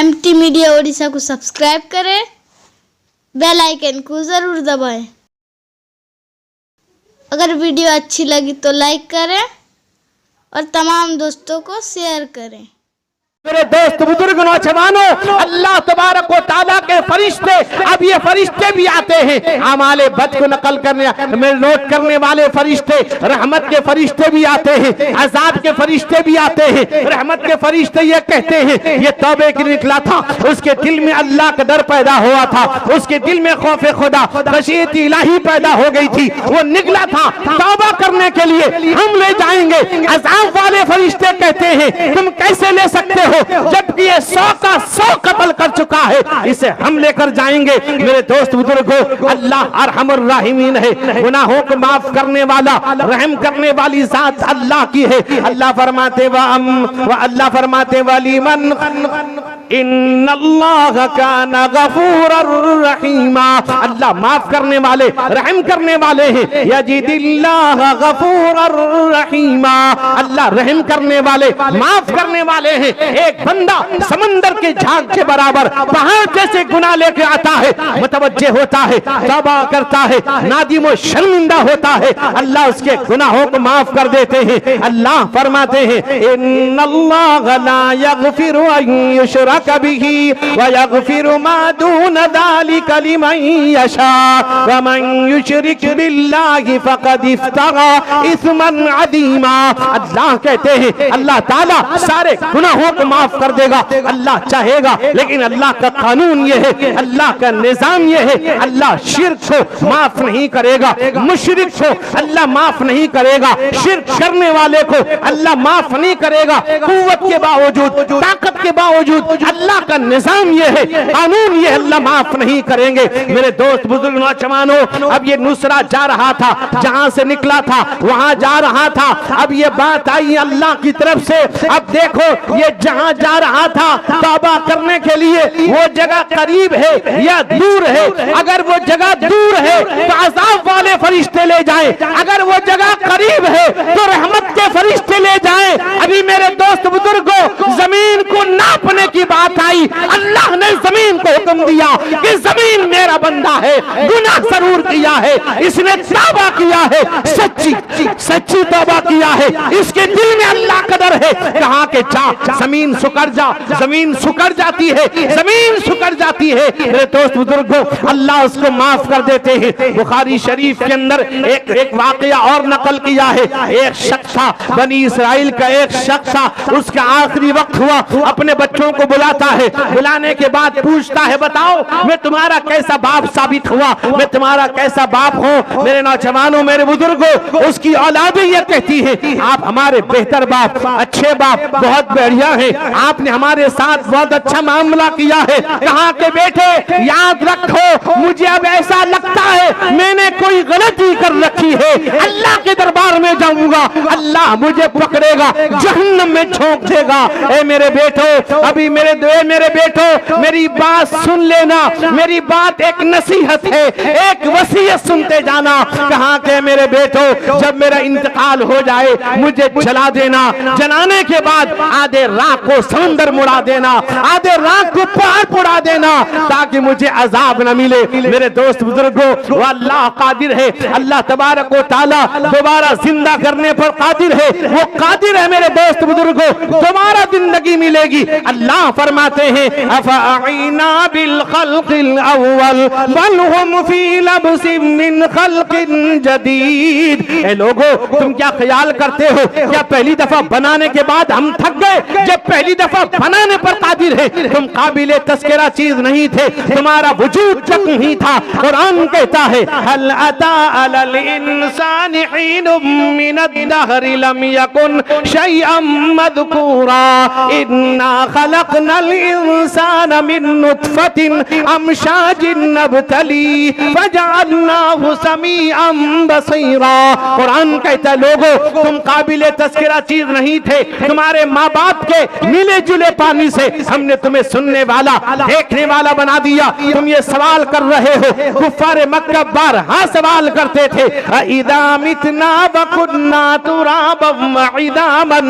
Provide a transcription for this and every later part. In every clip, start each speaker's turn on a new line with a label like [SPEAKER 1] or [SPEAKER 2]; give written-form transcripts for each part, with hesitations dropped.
[SPEAKER 1] MT media Odisha को subscribe करें, bell icon को ज़रूर दबाएं। अगर वीडियो अच्छी लगी तो लाइक करें और तमाम दोस्तों को शेयर करें।
[SPEAKER 2] मेरे दोस्त बुजुर्ग नौजवानों, अल्लाह तबारक व तआला के फरिश्ते, अब ये फरिश्ते भी आते हैं आमाले बद को नकल करने में नोट करने वाले फरिश्ते, रहमत के फरिश्ते भी आते हैं, अजाब के फरिश्ते भी आते हैं। रहमत के फरिश्ते ये कहते हैं ये तौबे के लिए निकला था, उसके दिल में अल्लाह का डर पैदा हुआ था, उसके दिल में खौफ खुदा खशियत इलाही पैदा हो गई थी, वो निकला था तौबा करने के लिए, हम ले जाएंगे। अजाब वाले फरिश्ते कहते हैं तुम कैसे ले सकते हो जबकि ये 100 का 100 कत्ल कर चुका है, इसे हम लेकर जाएंगे। मेरे दोस्त बुजुर्गों, अल्लाह अरहमुर राहिमीन है, गुनाहों को माफ करने वाला, रहम करने वाली जात अल्लाह की है। अल्लाह फरमाते वाली मन इन्नल्लाह काना गफूरर रहीमा, अल्लाह माफ करने वाले, रहम करने वाले हैं। यजिदिल्लाह गफूरर रहीमा, अल्लाह रहम करने वाले, माफ करने वाले हैं। एक बंदा समंदर के झाग के बराबर पहाड़ जैसे गुनाह लेके आता है, मुतवज्जे होता है, तौबा करता है, नादिम और शर्मिंदा होता है, अल्लाह उसके गुनाहों को माफ कर देते हैं। अल्लाह फरमाते हैं इन्नल्लाह ला यगफिरु अन युशरक बिही व यगफिरु मा दून ज़ालिका लिमन यशा व मन युशरिक बिल्लाहि फक़द इफ्तरा इस्मन अज़ीमा। अल्लाह कहते हैं अल्लाह ताला सारे गुनाहों को माफ कर देगा, अल्लाह चाहेगा, लेकिन अल्लाह का कानून ये है, अल्लाह का निजाम ये है, अल्लाह शिर्क को माफ नहीं करेगा, मुशरिक को अल्लाह माफ नहीं करेगा, शिर्क करने वाले को अल्लाह माफ नहीं करेगा। कुव्वत के बावजूद, ताकत के बावजूद अल्लाह का निजाम ये है, कानून ये अल्लाह माफ नहीं करेंगे। मेरे दोस्त बुजुर्ग नौजवानों, अब ये नुसरा जा रहा था, जहां से निकला था वहां जा रहा था, अब ये बात आई अल्लाह की तरफ से। अब देखो ये जहां जा रहा था तौबा करने के लिए, वो जगह करीब है या दूर है? अगर वो जगह दूर है तो अज़ाब वाले फरिश्ते ले जाएं, अगर वो जगह करीब है तो रहमत के फरिश्ते ले जाएं। अभी मेरे दोस्त बुजुर्गों, जमीन को नापने की बात आई, अल्लाह ने जमीन को हुक्म दिया कि जमीन मेरा बंदा है, गुनाह जरूर किया है, इसने तौबा किया है, सच्ची तौबा किया है, इसके दिल में अल्लाह का डर है। कहा के जा जमीन सुकर जा, जमीन सुकर जाती है, जमीन सुकर जाती है। मेरे दोस्त बुजुर्गों, अल्लाह उसको माफ कर देते हैं। बुखारी शरीफ के अंदर एक वाकया और नकल किया है। एक शख्स था, बनी इसराइल का एक शख्स था, उसका आखिरी वक्त हुआ, अपने बच्चों को बुलाता है, बुलाने के बाद पूछता है बताओ मैं तुम्हारा कैसा बाप साबित हुआ, मैं तुम्हारा कैसा बाप हूँ? मेरे नौजवानों, मेरे बुजुर्गों, उसकी औलादें ये कहती है आप हमारे बेहतर बाप, अच्छे बाप, बहुत बढ़िया है, आपने हमारे साथ बहुत अच्छा मामला किया है। कहा के बेटे याद रखो, मुझे अब ऐसा लगता है मैंने कोई गलती कर रखी है, अल्लाह के दरबार में जाऊंगा, अल्लाह मुझे पकड़ेगा, जहन्नम में झोंक देगा। ए मेरे बेटो, अभी मेरे बेटो मेरी बात सुन लेना, मेरी बात एक नसीहत है, एक वसीयत सुनते जाना। कहा के मेरे बेटो जब मेरा इंतकाल हो जाए मुझे जला देना, जलाने के बाद आधे राख को समंदर मुड़ा देना, आधे राख को पहाड़ पुड़ा देना, ताकि मुझे अजाब न मिले। मेरे दोस्त बुजुर्गों, वो अल्लाह कादिर है, अल्लाह तबारक व तआला दोबारा जिंदा करने पर कादिर है, वो कादिर है। मेरे दोस्त बुजुर्गों, दोबारा जिंदगी मिलेगी। अल्लाह फरमाते हैं अफ़अइना बिल खल्क़िल अव्वल बल हुम फी लब्सिम मिन खल्क़िन जदीद। ए लोगों, तुम क्या ख्याल करते हो क्या पहली दफा बनाने के बाद हम थक गए? जब पहली दफा बनाने पर कादिर है, तुम काबिले तस्करा चीज नहीं थे, तुम्हारा वजूद तक नहीं था। कुरान कहता है हल अता अलल इंसानि हीनुम मिनद-दहरि लम यकुन शैअम मज़कूरा इन्ना खलक़नल इंसाना मिन नुत्फतिन अमशाजिन नब्तली फजअलनाहु समीअन बसीरा। कुरान कहता है लोगों, तुम काबिले तस्करा चीज नहीं थे, तुम्हारे माँ बाप के मिले जुले पानी से हमने तुम्हें सुनने वाला, देखने वाला बना दिया। तुम ये सवाल कर रहे हो, कुफ्फार मक्का बारहा सवाल करते थे, इदा मितना वकुन्ना तुराबम इदामन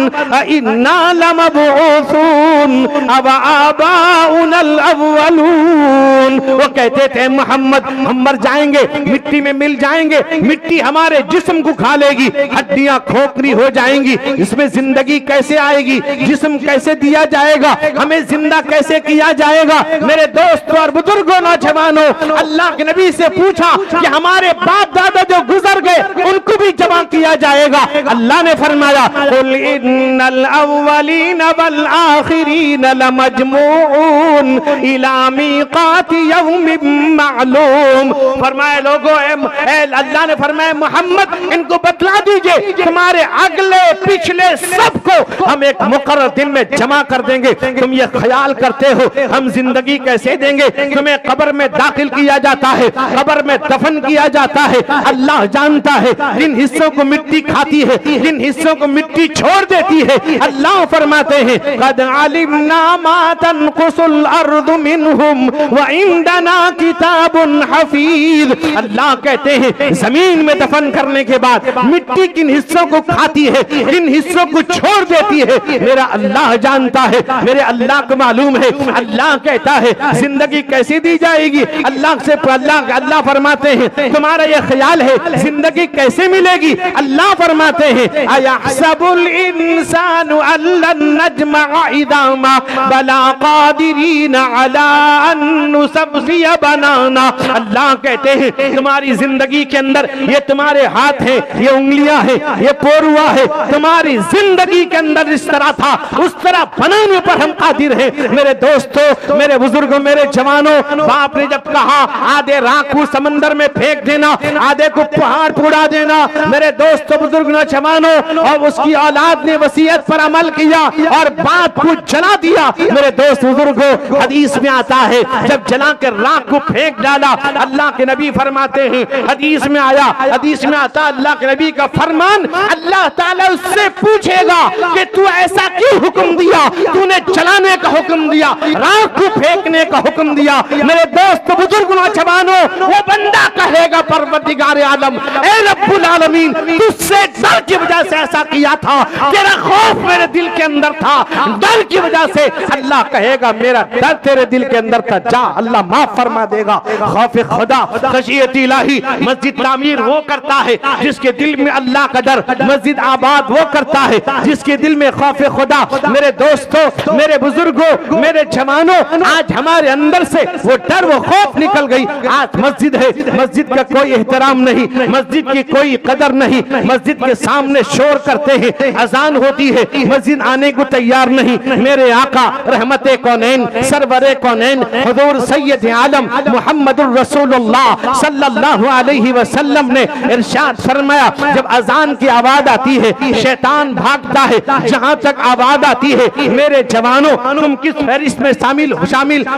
[SPEAKER 2] इन्ना लमबऊसून अब आबाउनल अव्वलून। वो कहते थे मोहम्मद हम मर जाएंगे, मिट्टी में मिल जाएंगे, मिट्टी हमारे जिस्म को खा लेगी, हड्डियां खोखली हो जाएंगी, इसमें जिंदगी कैसे आएगी, जिस्म कैसे दिया जाएगा, हमें जिंदा कैसे किया जाएगा। मेरे दोस्तों और बुजुर्गों, नौजवानों, अल्लाह के नबी से पूछा कि हमारे बाप दादा जो गुजर गए उनको भी जमा किया जाएगा। अल्लाह ने फरमाया कुल इन्नल अव्वलीन वल आखिरीन लमजमूऊन इला मीकाति यौमिन मालूम। फरमाया लोगों, अल्लाह ने फरमाया मोहम्मद इनको बतला दीजिए तुम्हारे अगले पिछले सबको हम एक मुकर्रर दिन में जमा कर देंगे। तुम ये ख्याल करते हो हम जिंदगी कैसे देंगे? तुम्हें कब्र में दाखिल किया जाता है, कब्र में दफन किया जाता है, अल्लाह जानता है जिन हिस्सों को मिट्टी खाती है, जिन हिस्सों को मिट्टी छोड़ देती है। अल्लाह फरमाते हैं कद अलिमना मा तनकुसुल अर्दु मिनहुम व इंदना किताबुन हफीज। अल्लाह कहते हैं जमीन में दफन करने के बाद मिट्टी किन हिस्सों को खाती है, किन हिस्सों को छोड़ देती है, मेरा अल्लाह जानता है, मेरे अल्लाह को मालूम है। अल्लाह कहता है जिंदगी कैसे दी जाएगी? अल्लाह फरमाते हैं तुम्हारा ये ख्याल है जिंदगी कैसे मिलेगी? अल्लाह फरमाते हैं अयहसबुल इंसानु अल्लन नजमअ इदामा बला कादिरीन अला अन नुसब्बिय बनाना। अल्लाह कहते हैं तुम्हारी जिंदगी के अंदर ये तुम्हारे हाथ हैं, ये उंगलियां हैं, ये पोरुआ है, तुम्हारी जिंदगी के अंदर इस तरह था उस तरह बनाने पर हम कादिर हैं। मेरे दोस्तों, मेरे बुजुर्गों, मेरे जवानों, बाप ने जब कहा आधे राख को समंदर में फेंक देना, आधे को पहाड़ उड़ा देना, मेरे दोस्तों, बुजुर्ग, नौजवानों, और उसकी औलाद ने वसीयत पर अमल किया और बात को जला दिया। मेरे दोस्त बुजुर्गों, हदीस में आता है जब जला कर राख को फेंक डाला, अल्लाह के नबी फरमाते हैं, हदीस में आया, हदीस में आता अल्लाह के नबी का फरमान, अल्लाह ताला उससे पूछेगा कि तू ऐसा क्यों हुक्म दिया, तूने जलाने का हुक्म दिया, राख को फेंकने का हुक्म दिया। मेरे दोस्त बुजुर्ग, नौजवानों, वो बंदा कहेगा परवरदिगार आलम, ए रब्बुल आलमीन, तुझसे डर की वजह से ऐसा किया था, तेरा खौफ मेरे दिल के अंदर था, डर की वजह से। अल्लाह कहेगा मेरा डर तेरे दिल के अंदर था, जा, अल्लाह माफ फरमा देगा। खौफ खुदा, खशियत इलाही, मस्जिद तामीर वो करता है जिसके दिल में अल्लाह का डर, मस्जिद आबाद वो करता है जिसके दिल में खौफ खुदा। मेरे दोस्तों, मेरे बुजुर्गों, मेरे जवानों, आज हमारे अंदर से वो डर, वो खौफ निकल गई। आज मस्जिद है, मस्जिद का कोई एहतराम नहीं, मस्जिद की कोई कदर नहीं, मस्जिद के सामने शोर करते हैं, अजान होती है, मस्जिद आने को तैयार नहीं। मेरे आका रहमते कौनैन, सरवरे कौनैन, हुजूर सैयद आलम मुहम्मदुर रसूलुल्लाह सल्लल्लाहु अलैहि वसल्लम ने इरशाद फरमाया जब अजान की आवाज आती है शैतान भागता है, जहां तक आवाज आती है। मेरे जवानों, तुम किस फहरिस्त में शामिल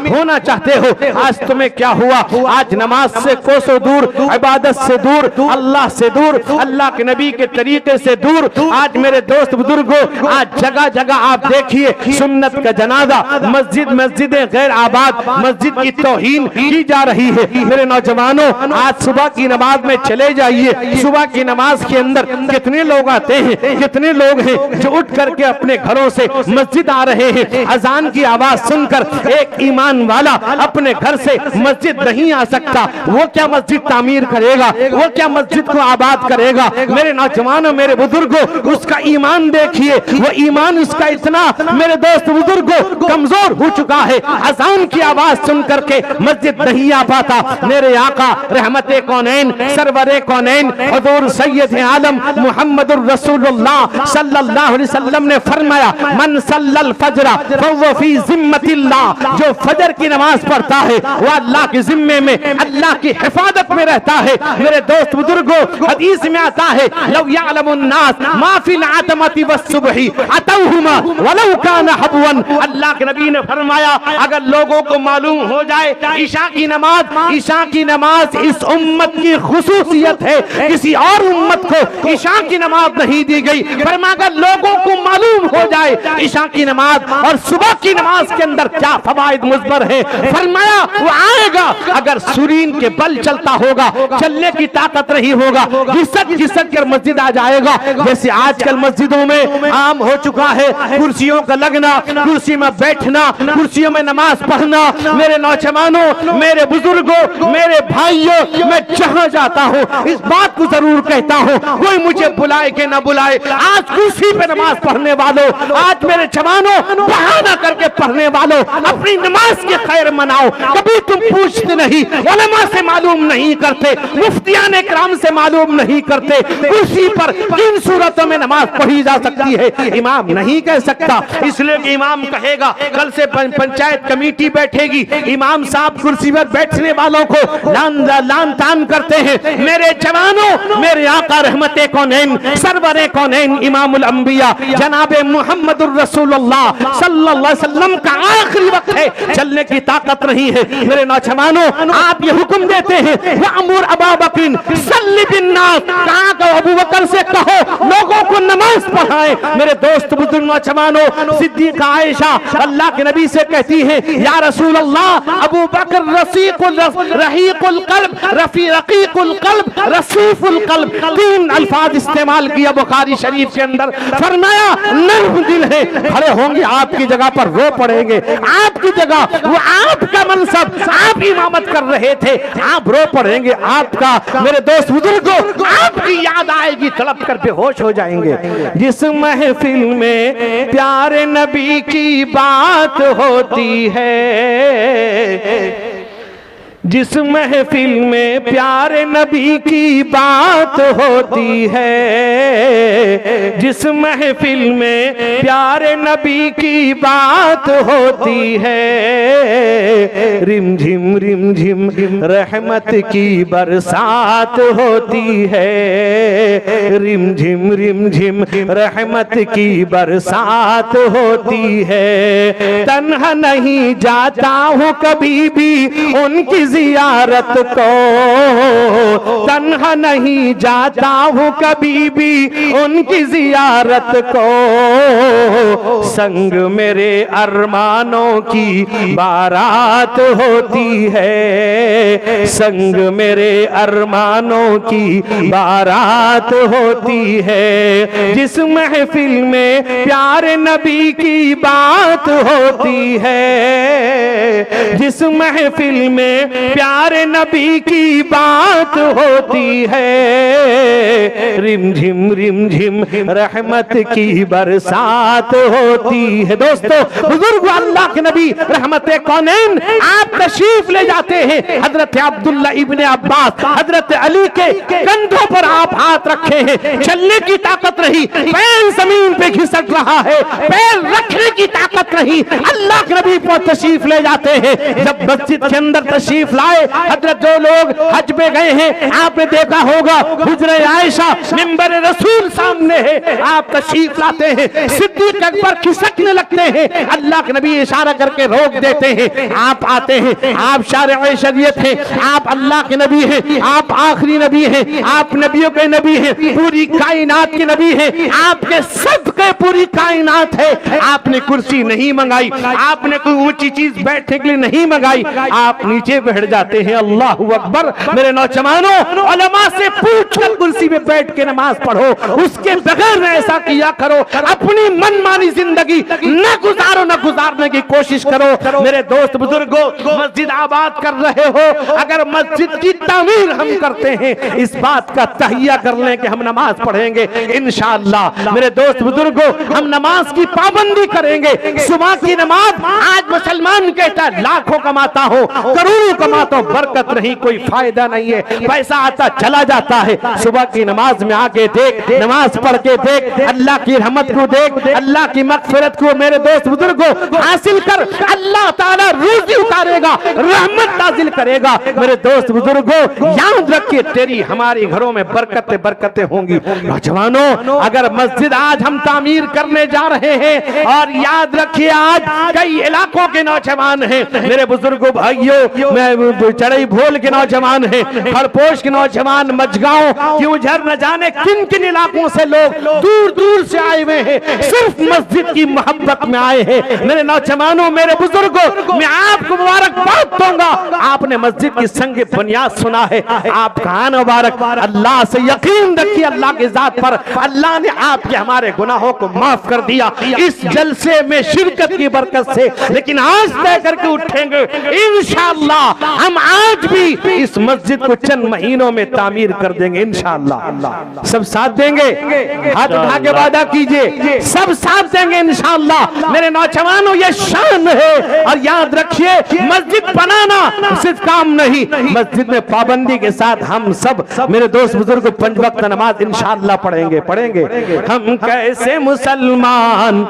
[SPEAKER 2] होना चाहते हो? आज तुम्हें क्या हुआ? आज नमाज से कोसों दूर, इबादत से दूर, अल्लाह से दूर, अल्लाह के नबी के तरीके से दूर। आज मेरे दोस्त बुजुर्गों, आज जगह जगह आप देखिए सुन्नत का जनाजा, मस्जिदें गैर आबाद, मस्जिद की तौहीन की जा रही है। मेरे नौजवानों, आज सुबह की नमाज में चले जाइए, सुबह की नमाज के अंदर कितने लोग आते हैं, कितने लोग हैं जो उठ करके अपने घरों से मस्जिद आ रहे हैं। अजान की आवाज सुनकर एक ईमान वाला अपने घर से मस्जिद नहीं आ सकता, वो क्या मस्जिद तामीर करेगा, वो क्या मस्जिद को आबाद करेगा? मेरे नौजवानों, मेरे बुजुर्गों, उसका ईमान देखिए, वो ईमान उसका इतना, मेरे दोस्त बुजुर्गों, कमजोर हो चुका है, अजान की आवाज सुन करके मस्जिद नहीं आ पाता। मेरे आका रहमते कौनैन, सरवरे कौनैन, हुजूर सैयद आलम मुहम्मदुर रसूलुल्लाह सल्लल्लाहु अलैहि वसल्लम ने फरमाया मन सल्लल फजरा फहुव फी जिम्मतिल्लाह, जो फजर की नमाज पढ़ता है वो अल्लाह के जिम्मे में, अल्लाह की हिफाजत में रहता है। मेरे दोस्त बुजुर्गों, हदीस में आता है लौ यअलमुन नास मा फिल आतमति वस्सुबही अतौहुमा वलौ काना हबवन। अल्लाह के नबी ने फरमाया अगर लोगों को मालूम हो जाए ईशा की नमाज इस उम्मत की खुसूसियत है, किसी और उम्मत को ईशा की नमाज नहीं दी गई, फरमाया अगर लोगों को मालूम हो जाए ईशा की नमाज और सुबह की नमाज के अंदर क्या फवाइद मुज़बर है। फरमाया वो आएगा अगर सुरीन के बल चलता होगा, चलने की ताकत नहीं होगा, घिसक घिसक कर मस्जिद आ जाएगा। जैसे आजकल मस्जिदों में आम हो चुका है कुर्सियों का लगना, कुर्सी में बैठना, कुर्सियों में नमाज पढ़ना। मेरे नौजवानों, मेरे बुजुर्गों, मेरे भाइयों, मैं जहां जाता हूं इस बात को जरूर कहता हूं, कोई मुझे बुलाए कि ना बुलाए, आज कुर्सी पे नमाज पढ़ने वालों, आज मेरे जवानों बहाना करके पढ़ने वालों, अपनी नमाज के खैर मनाओ। कभी तुम पूछते नहीं, उलमा से मालूम नहीं करते, मुफ्तियान इकराम से मालूम नहीं करते, कुर्सी पर किन सूरतों में नमाज पढ़ी जा सकती है इमाम नहीं कह सकता। इसलिए कि इमाम कहेगा, कल से पंचायत कमेटी बैठेगी, इमाम साहब कुर्सी पर बैठने वालों को लान तान करते हैं। मेरे जवानों, मेरे आका रहमते कौनैन, सरवरे कौनैन, इमामुल अंबिया जनाबे मुहम्मदुर रसूलुल्लाह सल्लल्लाहु अलैहि वसल्लम का आखिरी वक्त है, चलने की ताकत नहीं है। मेरे नौजवानों, आप ये हुक्म देते हैं वअमुर अबा बकर सल्ली बिन्नास, कहा कि अबू बकर से कहो लोगों को नमाज पढ़ाएं। मेरे दोस्त बुजुर्ग नौजवानों, सिद्दीक़ा आयशा अल्लाह के नबी से कहती है या रसूल अल्लाह, अबू बकर रहीकुल कल्ब, रकीकुल कल्ब, रसीफुल कल्ब, तीन अल्फाज इस्तेमाल किया बुखारी शरीफ के अंदर। फरमाया नर्म दिल है, खड़े होंगे आपकी जगह पर रो पड़ेंगे, आपकी जगह वो आपका मनसब, आप इमामत कर रहे थे, आप रो पड़ेंगे आपका। मेरे दोस्त बुजुर्गों, आपकी याद आएगी, तड़प कर बेहोश हो जाएंगे। जिस महफिल में प्यारे नबी की बात होती है, जिस महफिल में प्यारे नबी की बात होती है, जिस महफिल में प्यारे नबी की बात होती है, रिमझिम रिमझिम रहमत की बरसात होती है, रिमझिम रिमझिम रहमत की बरसात होती है। तन्हा नहीं जाता हूँ कभी भी उनकी जियारत को, तन्हा नहीं जाता हूँ कभी भी उनकी जियारत को, संग मेरे अरमानों की बारात होती है, संग मेरे अरमानों की बारात होती है। जिस महफिल में प्यारे नबी की बात होती है, जिस महफिल में प्यारे नबी की बात होती है, रिमझिम रिमझिम रहमत की बरसात होती है। दोस्तों बुजुर्ग, अल्लाह के नबी रहमते कौनैन आप तशरीफ ले जाते हैं, हजरत अब्दुल्ला इब्ने अब्बास, हजरत अली के कंधों पर आप हाथ रखे हैं, चलने की ताकत नहीं, पैर जमीन पे घिसक रहा है, पैर रखने की ताकत नहीं, अल्लाह के नबी पर तशरीफ ले जाते हैं। जब मस्जिद के अंदर तशरीफ लाए, हजरत जो लोग हज में गए हैं आपने देखा होगा, हुजरे आयशा मिंबर रसूल सामने है, आप तशरीफ लाते हैं, सिद्दीक अकबर खिसकने लगते हैं, अल्लाह के नबी इशारा करके रोक देते हैं, आप आते हैं, आप शारिअ शरीयत हैं, आप अल्लाह के नबी हैं, आप आखिरी नबी हैं, आप नबियों के नबी हैं, पूरी कायनात के नबी हैं, आपके सदके पूरी कायनात है। आपने कुर्सी नहीं मंगाई, आपने कोई ऊंची चीज बैठने के लिए नहीं मंगाई, आप नीचे बैठ जाते हैं। अल्लाह अकबर। मेरे नौजवानों, उलमा से पूछकर कुर्सी में बैठ के नमाज पढ़ो, उसके बगैर ऐसा किया करो, अपनी मनमानी जिंदगी न गुजारो, न गुजारने की कोशिश करो। मेरे दोस्त बुजुर्गों, मस्जिद आबाद कर रहे हो, अगर मस्जिद की तामीर हम करते हैं, इस बात का तहिया कर लें कि हम नमाज पढ़ेंगे इंशाअल्लाह। मेरे दोस्त बुजुर्गों, हम नमाज की पाबंदी करेंगे। सुबह की नमाज आज मुसलमान कहता है लाखों कमाता हो, करोड़ों कमाता हो, बरकत नहीं, कोई फायदा नहीं है, पैसा आता चला जाता है। सुबह की नमाज में आके देख, नमाज पढ़ के देख, अल्लाह की रहमत को देख, अल्लाह की मगफिरत को मेरे दोस्त बुजुर्गों हासिल कर, अल्लाह ताला रोजी उतारेगा, रहमत नाजिल करेगा। मेरे दोस्त बुजुर्गों, याद रखिए, तेरी हमारे घरों में बरकतें बरकतें होंगी। नौजवानों, अगर मस्जिद आज हम तामीर करने जा रहे हैं, और याद रखिए आज कई इलाकों के नौजवान हैं। मेरे बुजुर्गों भाइयों, मैं चढ़ई भोल के नौजवान हैं, खरपोश के नौजवान, मजगांव क्यों झर न जाने किन किन इलाकों से लोग दूर दूर से आए हुए हैं, सिर्फ मस्जिद की मोहब्बत में आए हैं। मेरे नौजवानों, मेरे बुजुर्गों, मैं आपको मुबारकबाद दूंगा। आपने मस्जिद की संग बुनियाद सुना है, आपका आना मुबारक। अल्लाह से यकीन रखिए, अल्लाह की जात पर, अल्लाह ने आपके हमारे गुनाहों को माफ कर दिया इस जलसे में शिरकत की बरकत से। लेकिन आज तय करके उठेंगे इंशाअल्लाह, हम आज भी इस मस्जिद को चंद महीनों में तामीर कर देंगे इंशाअल्लाह। सब साथ देंगे, हाथ उठा के वादा कीजिए, सब साथ देंगे इंशाअल्लाह। मेरे नौजवानों, ये शान है। और याद रखिए, मस्जिद बनाना सिर्फ काम नहीं, मस्जिद में पाबंदी के साथ हम सब मेरे दोस्त बुजुर्ग 5 वक्त नमाज इंशाअल्लाह पढ़ेंगे। हम कैसे मुसलमान,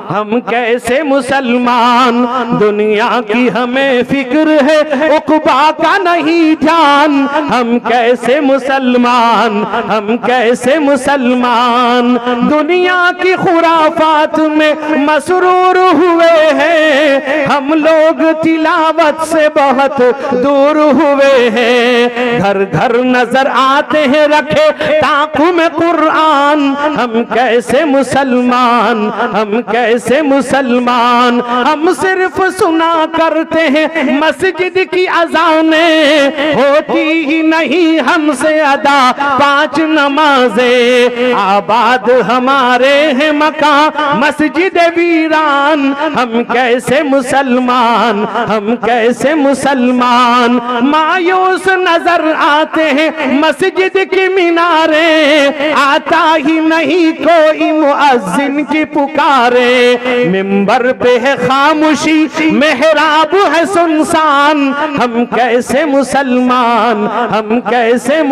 [SPEAKER 2] हम कैसे मुसलमान, दुनिया की हमें फिक्र है, उक़बा का नहीं जान। हम कैसे मुसलमान, हम कैसे मुसलमान, दुनिया की खुराफात में मसरूर हुए हैं। हम लोग तिलावत से बहुत दूर हुए हैं, घर घर नजर आते हैं रखे ताकू में कुरान। हम कैसे मुसलमान, हम कैसे मुसलमान, हम सिर्फ सुना करते हैं मस्जिद की अज़ानें, होती ही नहीं हमसे अदा 5 नमाजें। आबाद हमारे हैं मकान मस्जिद वीरान। हम कैसे मुसलमान, हम कैसे मुसलमान, मायूस नजर आते हैं मस्जिद की मीनारे, आता ही नहीं कोई मुअज्जिन की पुकारे। मिंबर पे है खामोशी, मेहराब है सुनसान। हम कैसे मुसलमान, हम कैसे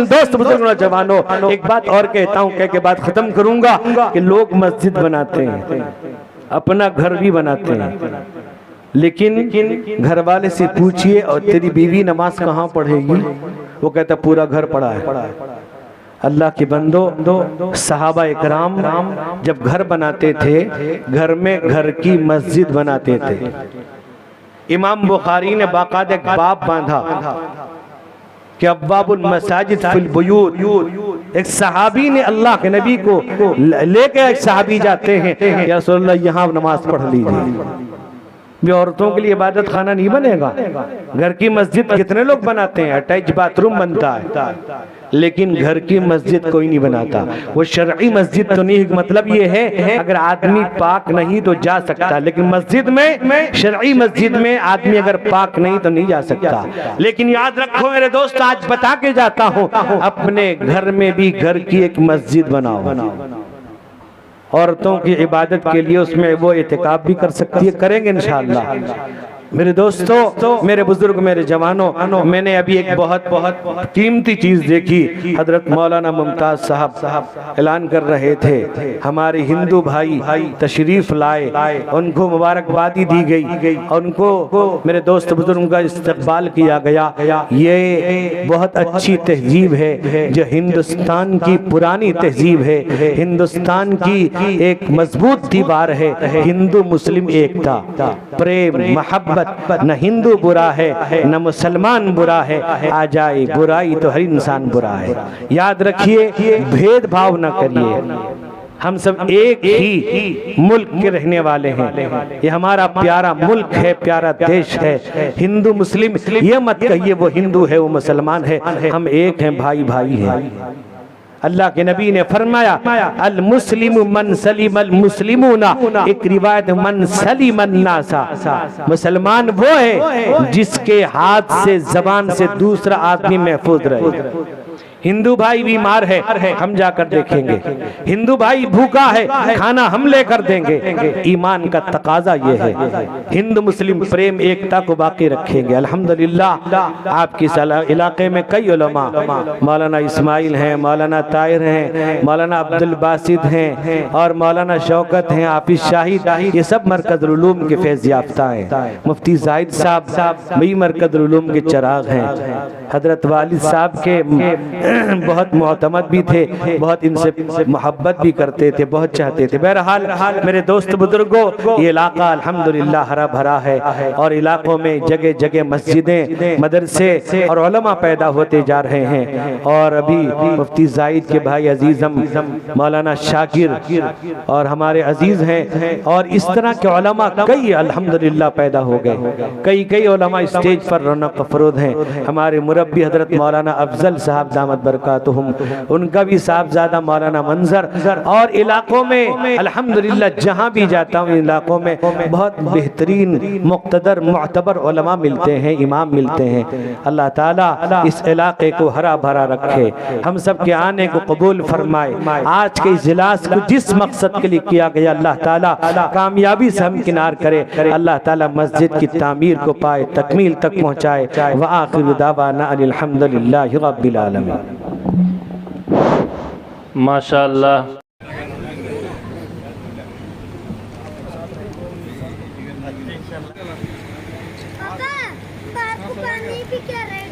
[SPEAKER 2] दोस्त बुजुर्ग नौजवानों, एक बात और कहता हूँ, कह के बात खत्म करूंगा कि लोग मस्जिद बनाते हैं, अपना घर भी बनाते हैं, लेकिन घर वाले से पूछिए और तेरी बीवी नमाज कहाँ पढ़ेगी, वो कहता पूरा घर पड़ा है। अल्लाह के बंदो, सहाबा इकराम जब घर बनाते थे, घर में घर की मस्जिद बनाते थे। इमाम बुखारी ने बाकायदा एक बाब बांधा कि अब्वाबुल मसाजिद फिल बुयूत। एक सहाबी ने अल्लाह के नबी को लेके, एक सहाबी जाते हैं, या रसूलल्लाह यहाँ नमाज पढ़ लीजिए। भी औरतों के लिए इबादत खाना नहीं बनेगा। घर की मस्जिद कितने लोग बनाते हैं, अटैच बाथरूम बनता है, लेकिन घर की मस्जिद कोई नहीं बनाता। वो शरई मस्जिद तो नहीं, मतलब ये है अगर आदमी पाक नहीं तो जा सकता, लेकिन मस्जिद में, शरई मस्जिद में आदमी अगर पाक नहीं तो नहीं जा सकता। लेकिन याद रखो मेरे दोस्त, आज बता के जाता हूँ, अपने घर में भी घर की एक मस्जिद बनाओ। औरतों की इबादत के लिए उसमें वो इतिकाफ भी कर सकती है, करेंगे इंशाअल्लाह। मेरे दोस्तों, मेरे बुजुर्ग, मेरे जवानों, मैंने अभी एक बहुत कीमती चीज देखी। हजरत मौलाना मुमताज साहब ऐलान कर रहे थे, हमारे हिंदू भाई तशरीफ लाए, उनको मुबारकबादी दी गई, उनको मेरे दोस्त बुजुर्ग का इस्तकबाल किया गया। ये बहुत अच्छी तहजीब है, जो हिंदुस्तान की पुरानी तहजीब है, हिंदुस्तान की एक मजबूत दीवार है। हिंदू मुस्लिम एकता, प्रेम, मोहब्बत, न हिंदू बुरा है न मुसलमान बुरा है, आ जाए बुराई तो हर इंसान बुरा है। याद रखिए, भेदभाव न करिए, हम सब एक ही मुल्क के रहने वाले हैं। ये हमारा प्यारा मुल्क है, प्यारा देश है। हिंदू मुस्लिम ये मत कहिए वो हिंदू है वो मुसलमान है, हम एक हैं, भाई भाई हैं। अल्लाह के नबी ने फरमाया, अल मुस्लिम मन सलीमल मुस्लिमूना, एक रिवायत मन सलीमन नासा, मुसलमान वो है जिसके हाथ से, जबान से दूसरा आदमी महफूज रहे। हिंदू भाई बीमार है, हम जाकर देखेंगे। हिंदू भाई भूखा है, खाना हम लेकर देंगे। ईमान का तकाजा ये है। हिंदू मुस्लिम प्रेम एकता को बाकी रखेंगे। अल्हम्दुलिल्लाह आपके इलाके में कई उलमा, मौलाना इस्माइल हैं, मौलाना ताहिर हैं, मौलाना अब्दुल बासित हैं और मौलाना शौकत हैं, हाफिज शाहिद, ये सब मरकज़ुल उलूम के फैज़ याफ्ता हैं। मुफ्ती जाहिद साहब भी मरकज़ुल उलूम के चिराग हैं। हजरत वालिद साहब के बहुत मोहतमद भी थे, बहुत इनसे मोहब्बत भी करते थे, बहुत चाहते थे। बहरहाल मेरे दोस्त बुजुर्गों, ये इलाका अल्हम्दुलिल्लाह हरा भरा है और इलाकों में जगह जगह मस्जिदें, मदरसे और उलमा पैदा होते जा रहे हैं। और अभी मुफ्ती जाहिद के भाई अजीज़म मौलाना शाकिर और हमारे अजीज़ हैं, और इस तरह के उलमा कई अल्हम्दुलिल्लाह पैदा हो गए। कई उलमा स्टेज पर रौनक अफरोज हैं। हमारे मुरब्बी हजरत मौलाना अफजल साहब दामत बरकातुहुम, उनका भी साहबजादा मौलाना मंजर, और इलाकों में अल्हम्दुलिल्लाह जहाँ भी जाता हूँ इलाकों में बहुत बेहतरीन मुक़्तदर मुअतबर उलमा मिलते हैं, इमाम मिलते हैं। अल्लाह ताला इस इलाके को हरा भरा रखे, हम सब के आने को कबूल फरमाए। आज के इजलास को जिस मकसद के लिए किया गया अल्लाह ताला कामयाबी से हम किनार करे। अल्लाह ताला मस्जिद की तामीर को पाए, तकमील तक पहुँचाए। व आखिरु दावाना अनिल हम्दुलिल्लाहि रब्बिल आलमीन।
[SPEAKER 3] माशाअल्लाह।
[SPEAKER 4] पापा, बापू पानी पी के रहे